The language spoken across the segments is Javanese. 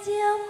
Oh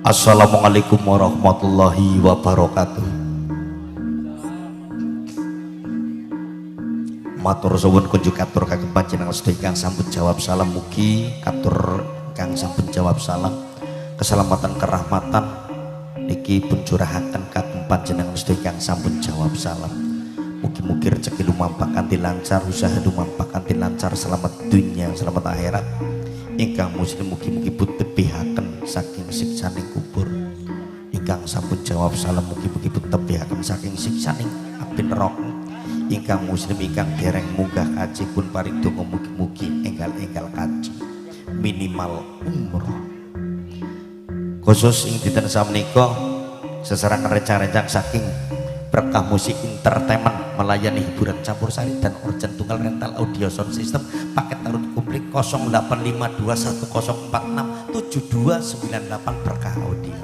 Assalamualaikum warahmatullahi wabarakatuh. Matur suwun kunjuk katur kagem panjenengan sedaya kang sampun jawab salam, mugi katur kang sampun jawab salam keselamatan kerahmatan niki pun curahaken kagem panjenengan sedaya kang sampun jawab salam. Mugi-mugi rezeki lumampah kanthi lancar, usaha lumampah kanthi lancar, selamat dunia selamat akhirat. Ingkang muslim mugi-mugi pun tebihaken saking siksaning kubur. Ingkang sampun jawab salam mugi-mugi pun tebihaken saking siksaning api neraka. Ingkang muslim ingkang dereng munggah kaji pun paring donga mugi-mugi enggal-enggal kaji minimal umroh. Khusus ing dinten samenika sesarengan rencang-rencang saking berkah musik entertainment melayani hiburan campur sari dan organ tunggal rental audio sound system paket tarut komplit 085210467298 berkah audio.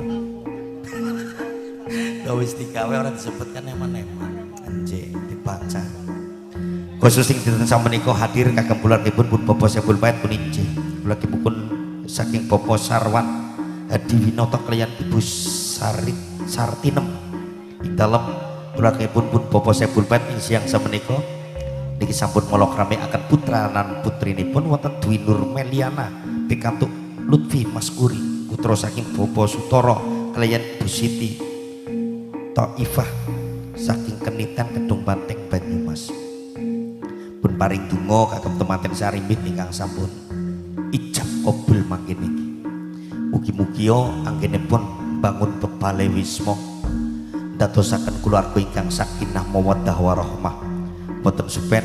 Wis digawe ora disebutkan eman-eman anjing dibaca. Khusus sing dinten samenika hadir kagem kulawargipun pun Bapak Sebul Pait pun injih kulawargipun saking Bapak Sarwan Hadi Winoto kaliyan Ibu Sartinem ing dalem kulawargipun pun Bapak Sebul Pait ing siang samenika niki sampun molokrami akan putra lan putrinipun wonten Dwi Nur Meliana pikantuk Lutfi Maskuri putra saking Bapak Sutoro kaliyan Ibu Siti Taifah saking Kenitan Kedung Banteng Banyumas pun paring donga kagem temanten sarimbit ingkang sampun ijab kabul mangke niki. Mugi-mugi anggenipun bangun bebale wisma ndadosaken kulawarga ingkang sakinah mawaddah warahmah boten supen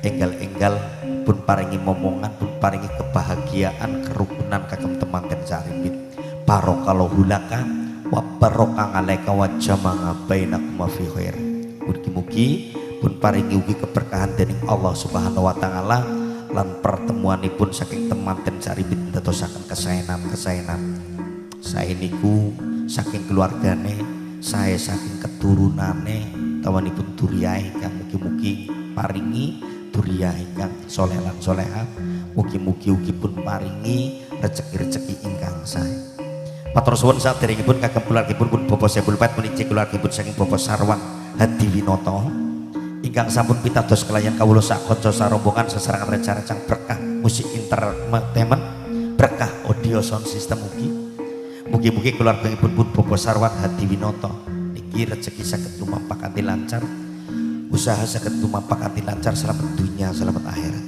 enggal-enggal pun paringi momongan pun paringi kebahagiaan kerukunan kagem temanten sarimbit barokallahu laka wa barokah alaika wa jama'a bainakum fi khair. Mugi-mugi pun paringi ugi keberkahan dening Allah Subhanahu wa taala lan pertemuanipun saking temanten sarimbit ndadosaken kesaenan-kesaenan. Saya niku saking keluargane, saya saking keturunane tawanipun duriyah ingkang mugi-mugi paringi duriyah ingkang saleh lan salehah. Mugi-mugi ugi pun paringi rezeki-rezeki ingkang sae. Matur suwun saderengipun kagem kulawargipun pun Bapak Sebul Pait menika kulawargipun saking Bapak Sarwan Hadi Winoto ingkang sampun pitados kelayan kawula sak kanca sarombongan sesarengan rencang-rencang berkah musik entertainment berkah audio sound system mugi-mugi kulawargipun pun Bapak Sarwan Hadi Winoto niki rezeki saged lumampah kanthi lancar, usaha saged lumampah kanthi lancar, selamat dunia selamat akhirat.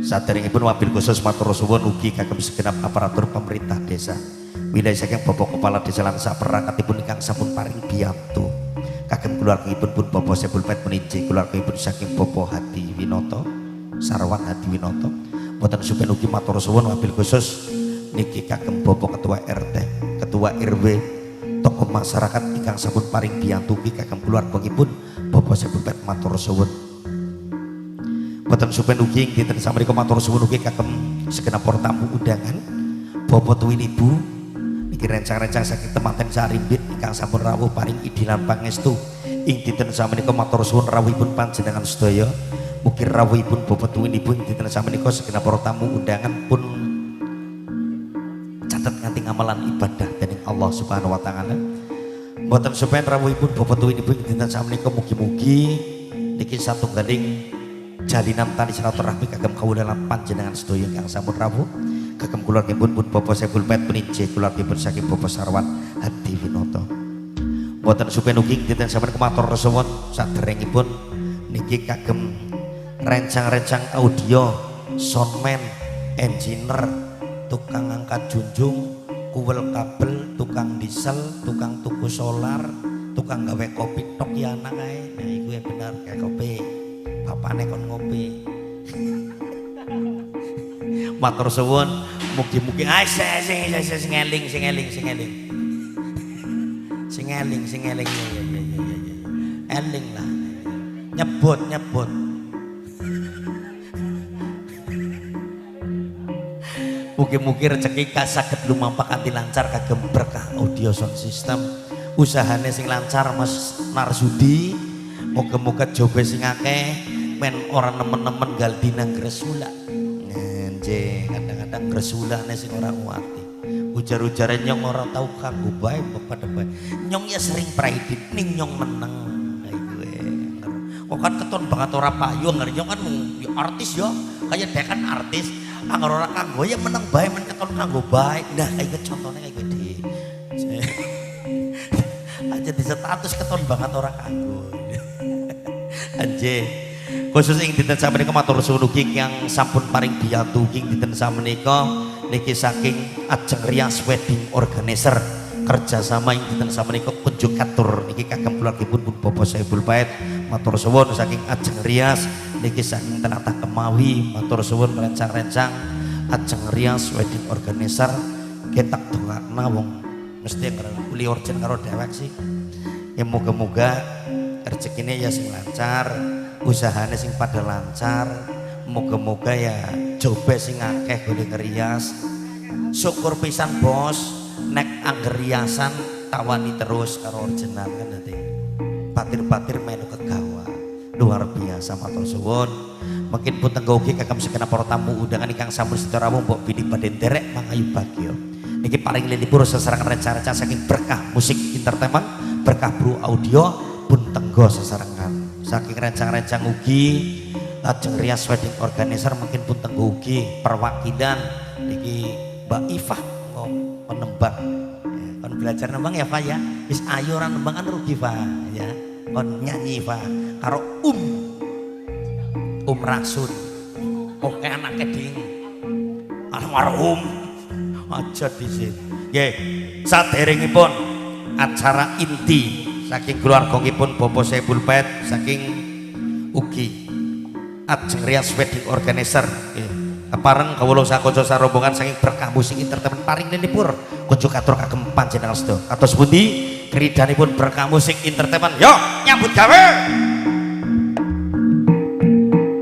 Saderengipun wabil khusus matur suwun ugi kagem segenap aparatur pemerintah desa wilayah saking Bapak Kepala Desa lan saperangkatipun ingkang sampun paring biyantu kagem kulawargipun pun Bapak Sebul Pait meninji kulawargipun saking Bapak Hadi Winoto Sarwan Hadi Winoto boten supen ugi matur suwun wabil khusus niki kagem Bapak Ketua RT Ketua RW tokoh masyarakat ingkang sampun paring biyantu ugi kagem kulawargipun Bapak Sebul Pait matur suwun boten supen ugi dinten samenika matur suwun ugi kagem segenap para tamu undangan Bapak Tuwin Ibu niki rencang-rencang saking temanten sarimbit ingkang sampun rawuh paring idilan pangestu ing dinten samenika matur suwun rawuhipun panjenengan sedaya mugi rawuhipun Bapak Tuwin Ibu ing dinten samenika segenap para tamu undangan pun catet nganti ngamalan ibadah dening Allah Subhanahu wa taala. Mboten supen rawuhipun Bapak Tuwin Ibu ing dinten samenika mugi-mugi niki satunggaling jalinan tali silaturahmi kagem kawula lan panjenengan sedaya ingkang sampun rawuh kagem kulawargipun pun Bapak Sebul Pait meninji kulawargipun saking Bapak Sarwan Hadi Winoto. Mboten supen ugi dinten sampun matur suwun saderengipun niki kagem rencang-rencang audio, soundman, engineer, tukang angkat junjung, kuwel kabel, tukang diesel, tukang tuku solar, tukang gawe kopi tok ya anak ae. Nah iku ya bener kayak kopi. Bapakne kon ngopi. Matur suwun mugi-mugi sing eling eling lah nyebut mugi-mugi rezeki saged lumampah kanthi lancar kagem berkah audio sound system usahane sing lancar Mas Narsudi moga-moga jobe sing akeh men ora nemen-nemen gal dina gresula kadang-kadang gresulane sing ora nguati ujar-ujaran nyong ora tau kanggo bae pada bae nyong ya sering praidit ning nyong meneng kok kan keton banget ora payu ngeri nyong kan ya artis ya kayak dia kan artis anggar ora kanggo ya meneng bae men keton kanggo bae nah kayak contohnya kayak gede aja di status keton banget ora kanggo anje khusus ing dinten samenika matur suwun ugi yang sampun paring biyantu ing dinten samenika niki saking ajeng rias wedding organizer kerjasama ing dinten samenika kunjuk atur niki kagem keluargipun pun Bapak Saiful Bait matur suwun saking ajeng rias niki saking Tenata Kemawi matur suwun rencang-rencang ajeng rias wedding organizer ketak dongakna wong mesti uli orjen karo dewek sih ya moga-moga rezekine ya sing lancar usahane sing pada lancar moga-moga ya coba sing akeh gone ngerias syukur pisan bos nek angger riasan tawani terus karo orjenan kan nanti patir-patir melu kegawa luar biasa matur suwun mungkin pun tenggo ugi kagem segenap para tamu undangan ingkang sampun sedaya rawuh mbok bidi badhe nderek mangayu bagya niki paring lilipur sesarengan rencana saking berkah musik entertainment berkah bro audio pun tenggo sesarengan saking rencang-rencang ugi lajeng rias wedding organizer mungkin pun tenggo ugi perwakilan niki Mbak Ifah penembang ya, kon belajar nembang ya Pak ya wis ayo ora nembang kan rugi Pak ya kon nyanyi Pak karo Rasun oke anaknya ding almarhum aja disit nggih saderengipun acara inti saking keluargangipun Bapak Saiful Bait saking ugi ajeng rias wedding organizer kepareng kawula sakonco sarombongan saking berkah musik entertainment paring lilipur kunjuk atur kagem panjenengan sedaya kados pundi kridhanipun berkah musik entertainment yo nyambut gawe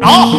oh